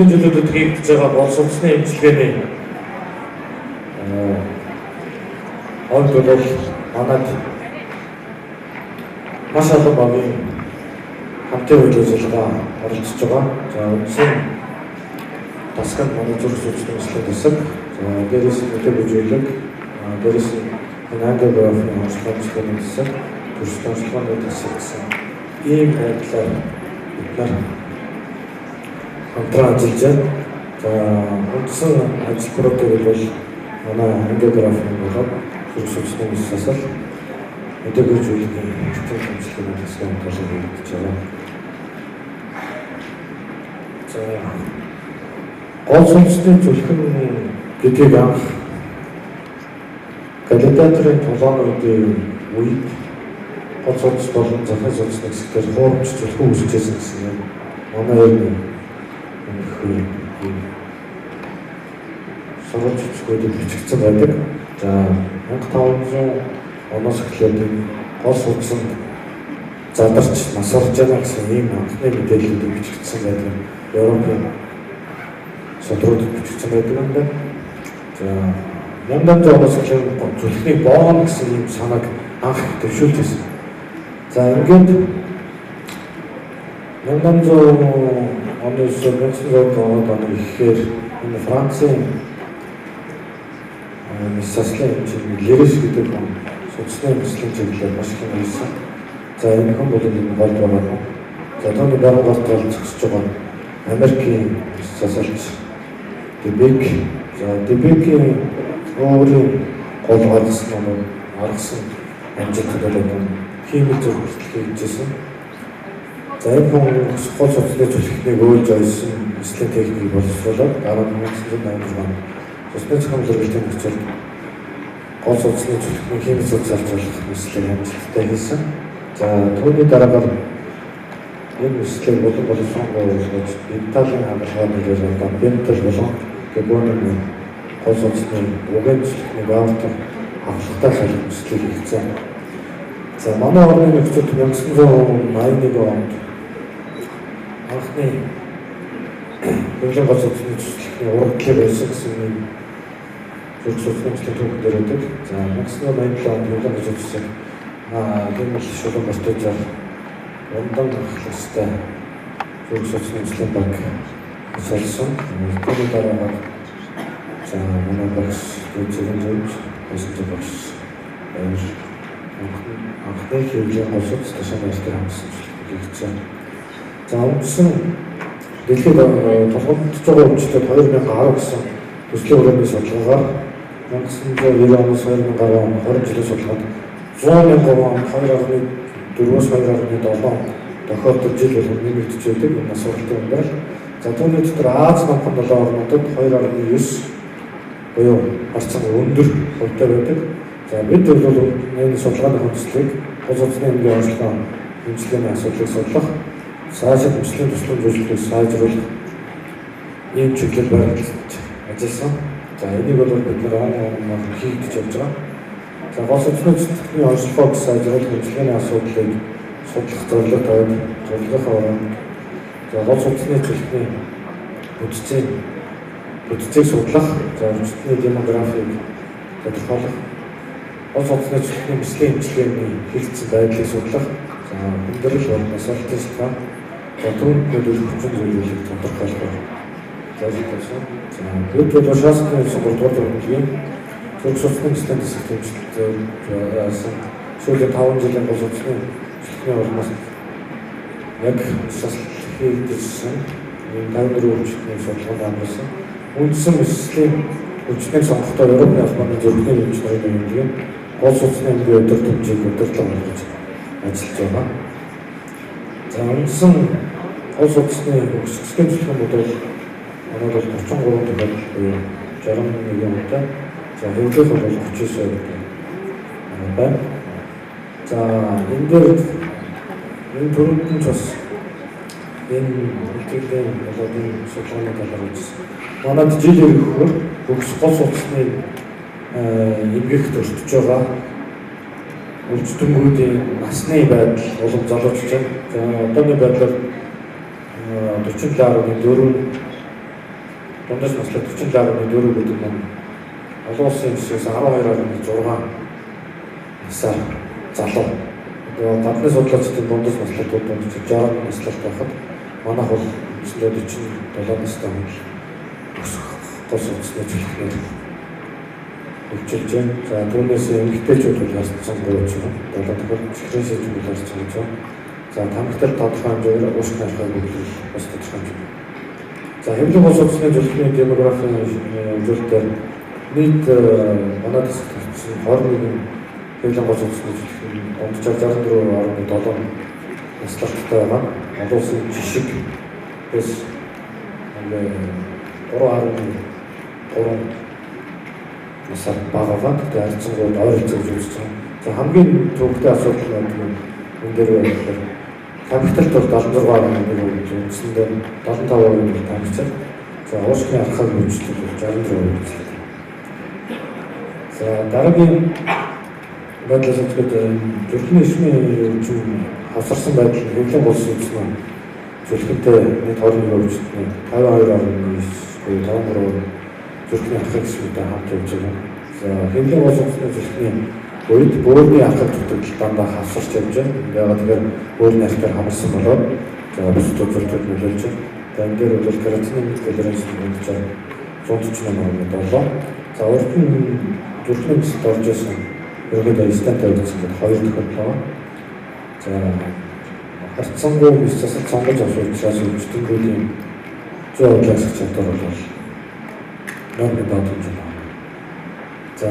жилүүдэд хийгдэж байгаа бол судасны эмчилгээний хувьд бол манайд маш олон багийн хамтын үйл ажиллагаа оролцож байгаа. За үндсэн тасгал манай зүрх судасны эмчилгээний засаг, за дээрээс нөлөө бүжиглэг, дээрээс энэ ангиографийн онцлогын засаг, төрсөн онцлогын засаг гэсэн ийм байдлаар бид нар хамтран ажиллаж байна. За үндсэн ажил програм бол манай ангиографийн болоод зүрх судасны засаг өдөржин зүйлийн хэвтэн хэмжлэгийн засгийн талаар яригдж байгаа. За гол сүнсний зүлхэн гэдгийг анх Галилеотрын тулааны үед гол судас болон захын судасны хэсгээр хуурамч зүлхэн үүсгэжсэн гэсэн юм. Манай энэ сурвалж зүгөөд бичигдсэн байдаг. За 1500 оноос эхлээд гол судсанд задарч насарж байгаа гэсэн ийм анхны мэдээллүүд бичигдсэн байдаг. Европын судруудад бичигдсэн байдаг юм байна. За 1800 оноос эхлээд зүлхний боон гэсэн ийм санааг анх төвшүүлж байсан. За ингээд 1800 оноос 1900 оны ихээр энэ Францын Миссаслын хэмжээний Лериш гэдэг судасны эмчилгээний чиглэлээр маш их хийсэн. За энэ хүн бол энэ гол байгаа. За тооны байгууллагад зогсож байгаа Америкийн засалч Дебек. За Дебекийн өөрийн гол гаргасан амжилтууд бол химик зөвлөлт хийжсэн. За энэ хүн гол судасны зөвлөлтийг өөрж ойсон эмчилгээний техникийг боловсруулаад дараа нь 1986 онд судасны зохион байгуулалтын нөхцөл гол судасны зөвлөлтийн химик судалж болох эмчилгээг амжилттай хийсэн. За түүний дараагаар энэ эмчилгээг боловсруулж Италийн хамгаалалтын нэрээр Бентел болон Габоны гол судасны угийн зөвлөлтний баавар авахтай салхи эмчилгээг хийсэн. За манай орны нөхцөл 1981 онд анхны гол судасны зөвлөлтний урагдлыг байсан гэсэн юм зүрх судасны эмчилгээний түүх дээр байдаг. За 1987 онд гол судасны гэмэл шулуун бартаж ундан ахластай зүрх судасны эмчилгээний банк солисон. Түүний дараа за манай багш зөвхөн байсан багш анхны хэвлэлийн гол судас ташааны ажлыг хамтсан хийгдсэн. За үндсэн дэлхийд толгойдж байгаа өмчтөд 2010 гэсэн төслийн өрөөний судалгаагаар 1990 оноос 2010 он 20 жилийн судалгаанд 100,000 он 2.4-өөс 2.7 тохиолдолд жил болгон нэмэгдэж байдаг энэ асуудалтай юм байна. За түүний дотор Аз номхон 7 орнуудад 2.9 буюу харьцан өндөр хувьтай байдаг. За бид бол энэ судалгааны хүнслийг гол судасны эмнэлгийн онцлог эмчилгээний асуудлыг судлах, цаашид эмчилгээний туслан зөвлөлтийг сайжруулах ийм чиглэл баримтлаж ажилласан. За энийг бол бид нар он хийгдэж явж байгаа. За гол судасны зөвлөлтний онцлогыг сайжруулах эмчилгээний асуудлыг судлах зорилго тавьж зорилгынхаа оронд за гол судасны зөвлөлтний бүтцийг судлах, за өрсөлдөөний демографийг тодорхойлох, гол судасны зөвлөлтний эмчилгээний хэрэгцсэн байдлыг судлах, за хүндрэл бол насалтын шалтгаан, за түүнд нөлөөлөх хүчин зүйлийг тодорхойлох зорилготой. За бид бол шаардлагын сургалтууд хөгжлийн зүрх судасны эмчилгээний засагт яасан сүүлийн 5 жилийн гол судасны эмчилгээний урмаас яг засалхийдсэн энэ 54 өвчтний судалгаанд амжуулсан. Үндсэн эмчилгээний өвчтний сонгохтой Европын албаны зөвлөлийн эмчилгээний эмнэлгийн гол судасны эмнэлгийн өдөр төвчийг удирдлага болгож ажиллаж байгаа. За үндсэн гол судасны өсгсгийн зөвлөмүүд бол манайд бол 33 төгрөг буюу 61 онтой. За хөвлөх бол 39 байна. За энэ дээр энэ төрөнд нь бас энэ үлдээлийн болоод энэ судалгааны талаар үзсэн. Манайд жил ирэхээр гол судасны эмгэгт өртөж байгаа үлддэгүүдийн насны байдал улам залуучж байна. За одооний байдлаар 47.4 дундаж настай 47.4 гэдэг нь олон улсын жишээс 12.6 насаар залуу. Тэгээд гадны судлаачдын дундаж наслалтууд дундаж 60 наслалт байхад манайх бол 47 настай хүн өсөх гол судасны чөлөөт хөгжиж байна. За түүнээс эмэгтэйчүүд бол ясцсан гооч юм. 7 дахь чихрийн сэжмэл харцсан гэж. За тамхитал тодорхой хэмжээгээр уушны архаг бүлгэл бас тодорхой хэмжээ. За хэвлэл бос судасны чөлөөтний демографийн үзүүлэлтээр нийт манай дэсгт тавьсан 21 хэвлэл бос судасны чөлөөтний ондчаар 64.7 наслалттай байгаа. Олон улсын жишг бас 3.3 насаар багагаа гэдэг харьцангуйд ойролцоож үзсэн. За хамгийн төвөгтэй асуудал нь энэ дээр байна. Тамхиталд бол 76% үзсэндээ 75% тамхицал. За уушны архаг хөгжил бол 64% үзлээ. За дараагийн байдлаас үзэхэд зүрхний ишмийн хавсарсан байдал нь хэвлэн голс үзсэн. Зүрхэнтэй нийт 21% үзсэн. 52.9 53 зүрхний архаг гисмэдээ хамт явж байгаа. За хэвлэн голс үзсэн зүрхний үед бөөрийн архаг зүтгэл дандаа хавсарч явж байна. Яагаад тэгэхээр бөөрийн архаар хамарсан болоод за бусад зүрхүүд нөлөөлж байна. За энэ дээр бол карантин толеранс нэмж 148.7. За урд нь зүрхний бэлд орж ирсэн. Ерөнхийдөө стандарт үзсэн 2 тохиолдол. За харцсангүй бисээс цонгож авах үзтгүүдийн 100% асах чадвар бол нормын доод юм. За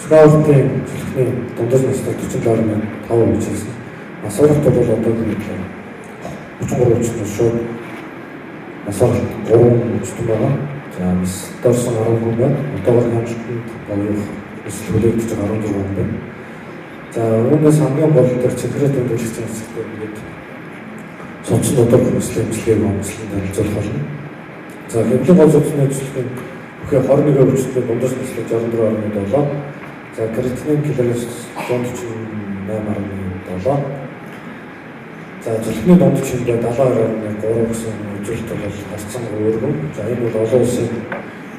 Скаутын зүрхний дундаж настай 47.5% хийсэн. Насварт бол одоо 33% шууд насварт 3% үзсэн байгаа. За дорсон 10 хүн байна. Одоогор хямралтанд боёо өсөлтөд 16 хүн байна. За үүнээс хамгийн гол дээр чихрийн тэмдэглэж байгаа хэсэгт ингээд сонцон дотор хүслэмжлэгийг онцлон дамжуулах болно. За хэвлэн гол судасны зөвлөлийн бүхий 21% хүчтэй дундаж наслаг 64.7. За креатинин килограмм 148.7. За зүрхний дундаж хэмжээ 72.3 гэсэн үзүүлэлт бол харьцан өөргөн. За энэ бол олон улсын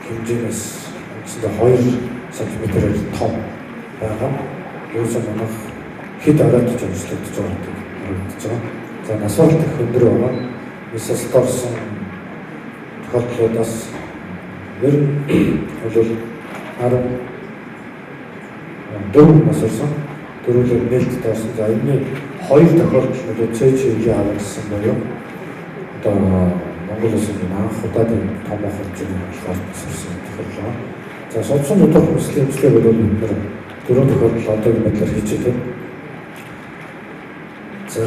хэмжээнээс үндсэндээ 2 см-ээр том байгаа. Юусан манайх хэд оройтож өмчлөгдөж байгаа харагдаж байгаа. За насварт их өндөр байгаа. Эсвэл дорсон тохиолдлуудаас ер нь бол 14 нас орсон. Дөрвөлөөр нээлт доосон. За энэ 2 тохиолдол нь цэжийн авагдсан боёо. Одоо Монгол улсын анх удаад том хэмжээний гарсан тохиолдол. За судсан дотор хүслэмжлэг бол бид нар 4 тохиолдол одоогийн байдлаар хийж байгаа. За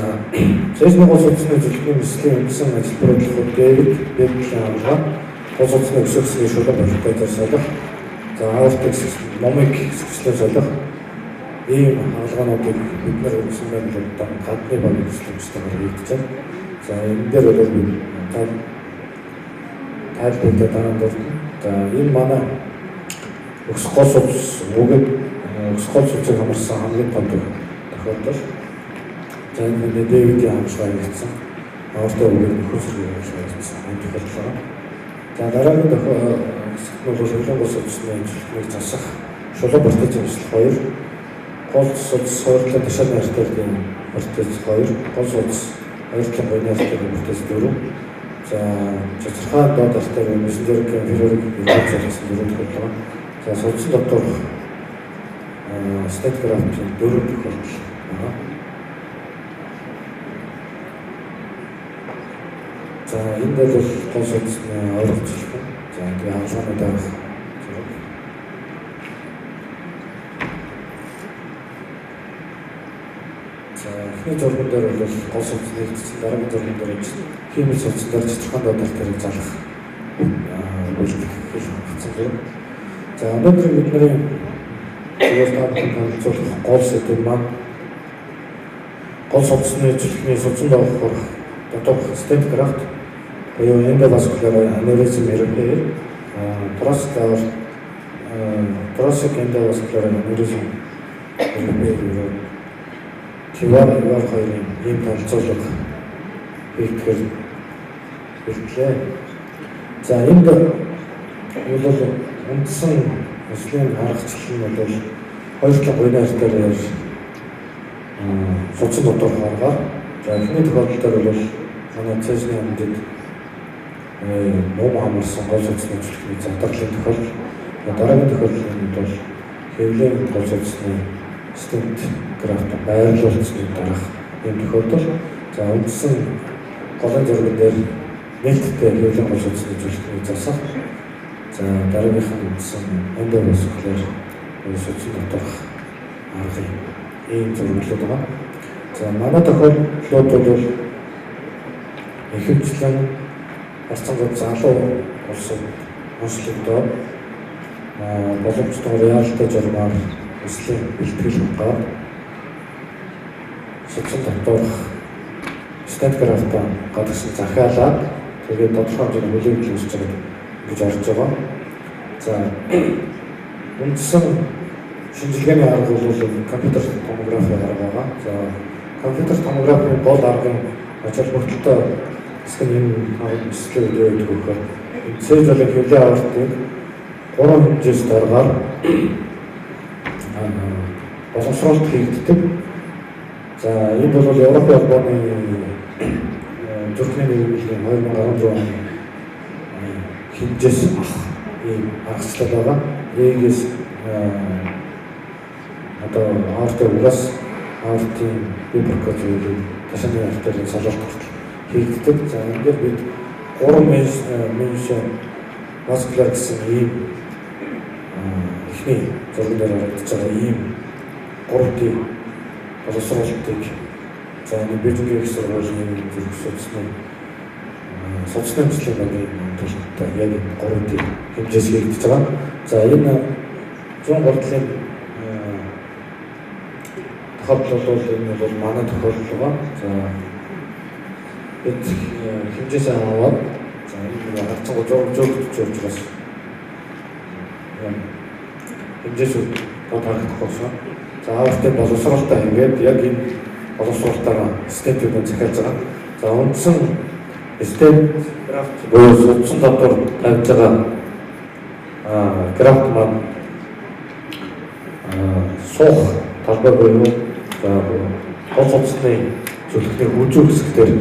цэжний гол судасны зөвлөлийн мэслийн үндсэн ажил бүрэлдэхүүн Дэвид Бэклийн хамгаа гол судасны өсөлтийн шулуун баримттай солих. За аавтекс номыг хэсэгчлэн солих. Ийм хаалгаануудыг бид нар үндсэн байдлаар гадны баг өсөлтөөр хийгдэж байна. За энэ дээр бол бид тайлбарлаад байгаа. За энэ манай өсөх гол судас үгээд өсөх гол судасыг хамарсан хамгийн том тохиолдол. За энэ Дэвидийн хамгаалал хийгдсэн. Аавтай үгээд нөхөсрийг хийгдсэн. Энэ тохиолдол. За дараагийн тохиолдол бол хэвлэн гол судасны зөвлөлийг засах шулуун бортын зөвлөл 2. Гол судас суурлын ташааны артерийн бортын 2. Гол судас ойртлон гоёны артерийн бортын 4. За цэцэрхай доод артерийн мессенжерийн феррорик иргэцээс 4 тохиолдол. За судасны дотор стенографийн 4 тохиолдол байна. За энэ бол гол судасны ойролцоолол. За тэгээ хаалгааны дараах зэрэг. За эхний зурган дээр бол гол судасны нэгдсэн, дараагийн зурган дээр химийн судсан дээр цэцэрхэн доод артерийг залах үйлдэл хийсэн юм. За өнөөдөр бидний зүгээр танилцуулах гол сэдв маань гол судасны зөвлөлийн судсан доогоор дотор стентграфт буюу эндоваскуляр аневризм repair, thoracic endovascular aneurysm repair Тивар хоёрын ийм танилцуулга хийхээр хэллээ. За энд бол үндсэн муслийн аргачлал нь бол хоёулаа гойны аргаар яаж судсан дотор харгаар за эхний тохиолдолд бол манай цэжний амьд ном хамарсан гол судасны зөвлөмжийн задарлын тохиолдол дараагийн тохиолдолд бол хэвлэлийн гол судасны стенд графт байрлуулсан дараах юм тохиолдол за үндсэн голын зурган дээр нээлттэй хэвлэлийн гол судасны зөвлөмжийн засах за дараагийнх нь үндсэн эндээ босхлоор судсан дотор аргын ийм зөвлөлүүд байгаа. За манай тохиолдлууд бол ихэвчлэн харцангууд залуу улсад онцлогдоод боломжтой реалтай журмаар өслийн бэлтгэл хангаад судсан дотоох стендграфта гадагшин захиалаад тэгээд тодорхой хэмжээний хүлээлт үүсэж байгаа гэж орж байгаа. За үндсэн шинжилгээний арга бол компьютер томографи арга байгаа. За компьютер томографийн гол аргын ачаал бүртэлтэй сканинг хэсгээр өгдөг өгөхөөр цэжлэн хэвлэлийн авалтыг 3 хэмжээс дараагаар боловсруулалт хийгддэг. За энэ бол Европын холбооны зүрхний нийгмийн 2016 оны хэмжээс ийм аргачлал байгаа. Эгээс одоо артын биброкозыг ташааны артын салуулт хийгддэг. За ингээд бид 3 mês васкуляр гэсэн ийм ихний зурган дээр харагдаж байгаа ийм 3D боловсруулалтыг за энэ бэлтгэх сургуулийн зүрх судасны өмслийн багийн төлөвтэй яг 3D хэмжээс хийгдэж байгаа. За энэ 100 гордлын тохиолдол энэ бол манай тохиолдол байгаа. За бид хэмжээс аваад за энэ харцангуй зөвлөж учраас хэмжээсүүд бодоход болсон. За авалтын боловсруулалтаа хийгээд яг энэ боловсруулалтаараа стендүүдийг захиалж байгаа. За үндсэн стенд графт буюу судсан дотор тавьж байгаа графт маань суух талбай буюу за гол судасны зөвлөлийн хүчээр хэсгээр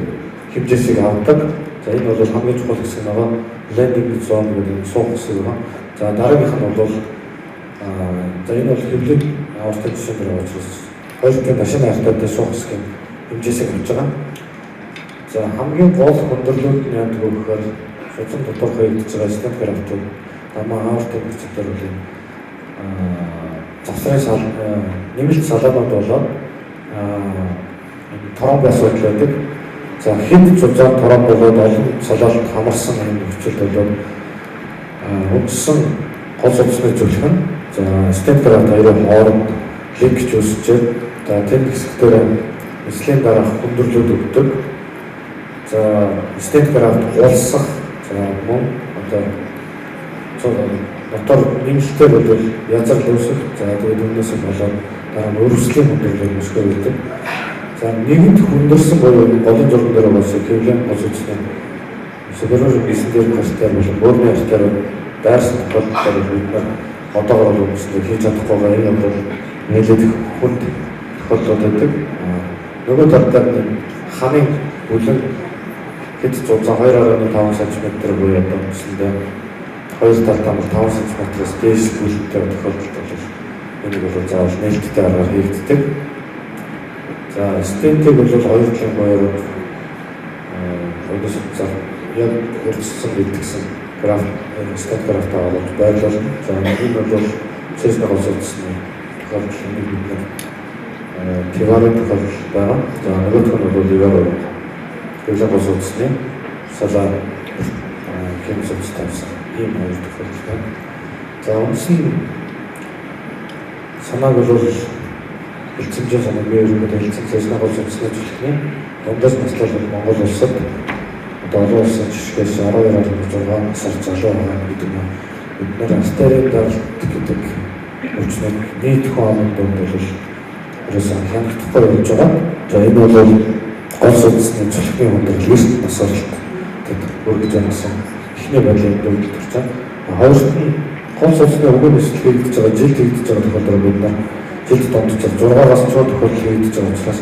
хэмжээсийг авдаг. За энэ бол хамгийн чухал хэсэг байгаа. Landing zone гэдэг суух хэсэг байна. За дараагийнх нь бол за энэ бол хэвлэл авалтын жишээ дээр учраас хоёулын машины артаатай суух хэсгийн хэмжээсийг авч байгаа. За хамгийн гол хөндөрлөлт нь яадаг вэ гэхээр судсан дотор хийгдэж байгаа стенд графтууд дамаа авалтын хэсгээр бол завсрын нэмэлт салаанууд болоод тромб асуудал байдаг. За хэд зузаан тромб болоод олон салаалт хамарсан юм нөхцөл болоод үндсэн гол судасны зөвлөх нь за стенд графт хоёрын хооронд линкч үүсчээд за тэнд хэсгээр эслийн дараах хөндөрлөлт өгдөг. За стенд графт уулсах за мөн одоо дотор нэмэлтээр бол язгал үүсэх за тэгээд үүнээс болоод дараа нь өрсөлийн хөндөрлөлт үүсгэж байдаг. За нэгэнт хүндэрсэн буюу голын зурган дээр бас хэвлэлийн гол судасны супервизор хийсэн дээр гартаар болон өөрийн артаар дайрсан тохиолдолд бид нар одоогоор бол үндсэндээ хийж чадахгүй байгаа. Энэ бол нэлээд хүнд тохиолдол байдаг. Нөгөө талдаа ханын бүлэг хэд 2.5 см буюу одоо үндсэндээ 2 талдаа 5 см-аас дээш бүлэгтэй тохиолдолд бол энэ бол заавал нээлттэй аргаар хийгддэг. За стендийг бол хоёулын боёрууд өнөөдөр яг хурцсан гэдгсэн графт стенд графтаа олж байрлуулна. За энэ бол цэжний гол судасны тохиолдлыг бид Тиварын тохиолдол байгаа. За нөгөөх нь бол Ивар хэвлэлийн гол судасны салаа хэм судас тавьсан ийм хоёр тохиолдол байна. За үндсэн санааг бол элцэмжээ санааг ерөнхийдөө элцэн цэжний гол судасны зөвлөлийн дундаас наслал Монгол улсад одоо олон улсын жишгээс 12.6 сар залуу байгаа гэдэг нь бид нар астарын даралт гэдэг үчнэг нийт хоолойд бол ерөөсөн хянагдахгүй явж байгаа. За энэ бол гол судасны зөвлөлийн хөндөрлөлт насралт гэдэг үргэлж явсан эхний байдлын төвлөрч байгаа. Хоёрт нь гол судасны өгөөний эслэл хийгдэж байгаа жил хийгдэж байгаа тохиолдол бид нар жилд донтож 6-аас 100 тохиолдол хийгдэж байгаа учраас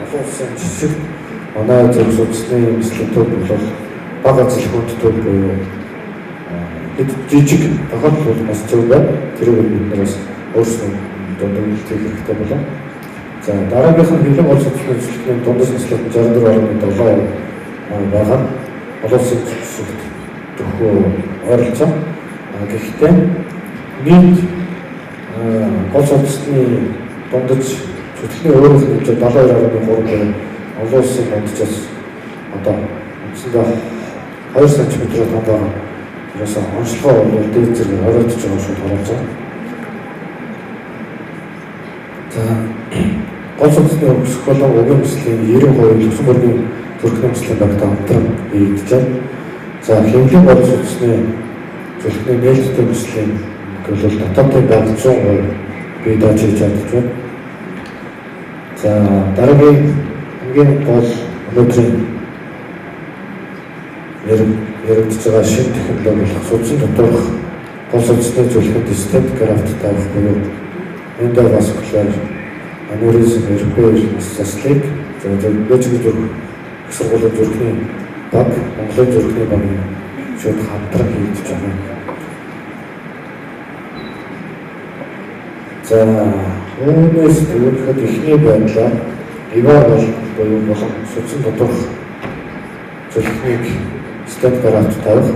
олон улсын жишг манай зөв судасны эслийн төв бол бага зэлхүүнд төв буюу хэд жижиг тохиолдол бас зөв байна. Тэрийг бид нар бас өөрсдөө донтох хэрэгтэй болоо. За дараагийнх нь хэвлэг гол судасны эслийн дундас наслах 64.7% байгаа. Олон улсын жишгт төхөө ойролцоо. Гэхдээ нийт гол судасны дундаж зүтгэлийн өөрөөх нь 72.3% олон улсын дундчаас одоо үндсэндээ 2 см-ээр том байгаа. Тэрээс онцлогоо бол дээд зэрэг оройтж байгаа шүү харуулж байгаа. За гол судасны өгсөх болон өгөөний эслийн 90% Люксембургийн зүрхний эслийн багтаа хамтран хийгдэж байна. За хэвлэлийн гол судасны зүрхний нээлттэй эслийн гэвэл дотоодын баг 100% бий дааж хийж чадж байна. За дараагийн хамгийн гол өнөөдрийн яригдж байгаа шинэ технологи болох судсан доторх гол судасны зүрхэнд стент графт тавих буюу эндоваскулар аневризм эрхбээр заслыг лежиг зүрх их сургуулийн зүрхний баг Монголын зүрхний багийн шууд хамтран хийгдэж байгаа. За үүнээс өөрөөр ихний байдлаар ивар буюу болон судсан доторх зүрхнийг стент графт тавих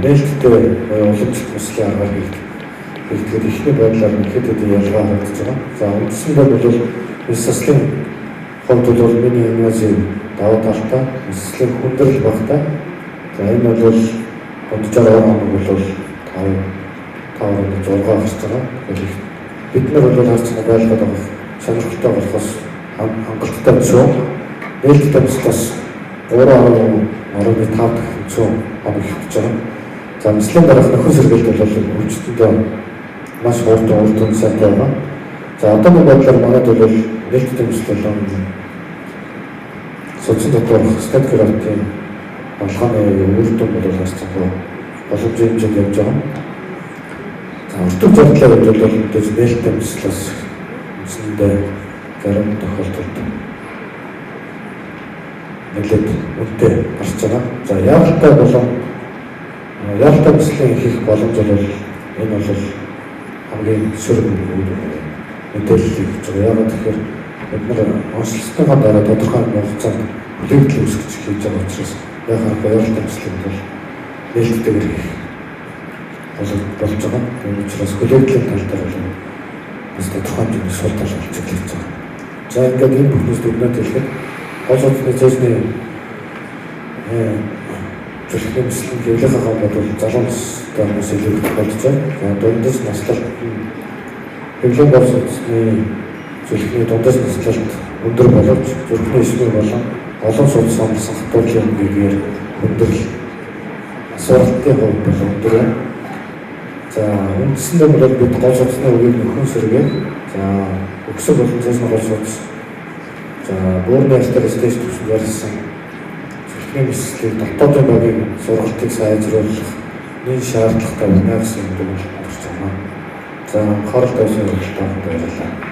нээлттэй буюу уламжлалт мөслийн аргаар хийгдэхэд ихний байдлаар хэд хэдэн ялгаа харагдаж байгаа. За үндсэндээ бол эс заслын хувьд бол миний инвазив даваа талтай эслийн хүндрэл багтай. За энэ бол бодцоор оног бол 5.6 гарч байгаа. Бид нар бол харж байгаа байлгаад байгаа сонирхолтой болохоос хангалттай шүү. Нээлттэй бас 3.5 дахин 100 оног хийж байгаа. За эслийн дараах нөхөн сэргээлт бол өвчтөндөө маш хурдан сайтай байна. За одоогийн байдлаар манайд бол нээлттэй эсэл болон судсан доторх стент графтын болгоны үр дүн бол харж байгаа боломжтой хэмжээнд явж байгаа. За өртөг зардлаар бол мэдээж нээлттэй эслээс үндсэндээ зарим тохиолдолд нэлээд үнэтэй гарч байгаа. За яалттай болон яалттай эслийн хийх боломж бол энэ бол хамгийн сөрөг мэдээлэл гэж байгаа. Яагаад тэгэхээр бид нар онцлогчтойгоо дараа тодорхой хугацаанд хүлээлт үүсгэж хийж байгаа учраас яхаар яалттай эслийг бол нээлттэйгээр хийх болж байгаа. Энэ учраас хүлээлтийн тал дээр бол бас тодорхой хэмжээний сул тал болж эхэлж байгаа. За ингээд энэ бүхнээс дүгнэлт хэлэхэд гол судасны цэсний зүрхний эслийн хэвлэлийн хаан бол залуустай хүмүүс илүү болж байгаа. Дундас наслалт хэвлэлийн гол судасны зүрхний дундас наслалт өндөр боловч зүрхний эсмэг болон олон судас амлсан хатуурлын гэгээр өндөрлөл асуултын хувьд бол өндөр байна. За үндсэндээ бол бид гол судасны үеийг нөхөн сэргээд за өгсөг болон цэсний гол судас за буурны стресс төсөв ярьсан зүрхний эслийг дотоодын багийн сургалтыг сайжруулах нэг шаардлагатай байна гэсэн үг болж байна. За анхаарал тавьсан хүрээлэн баярлалаа.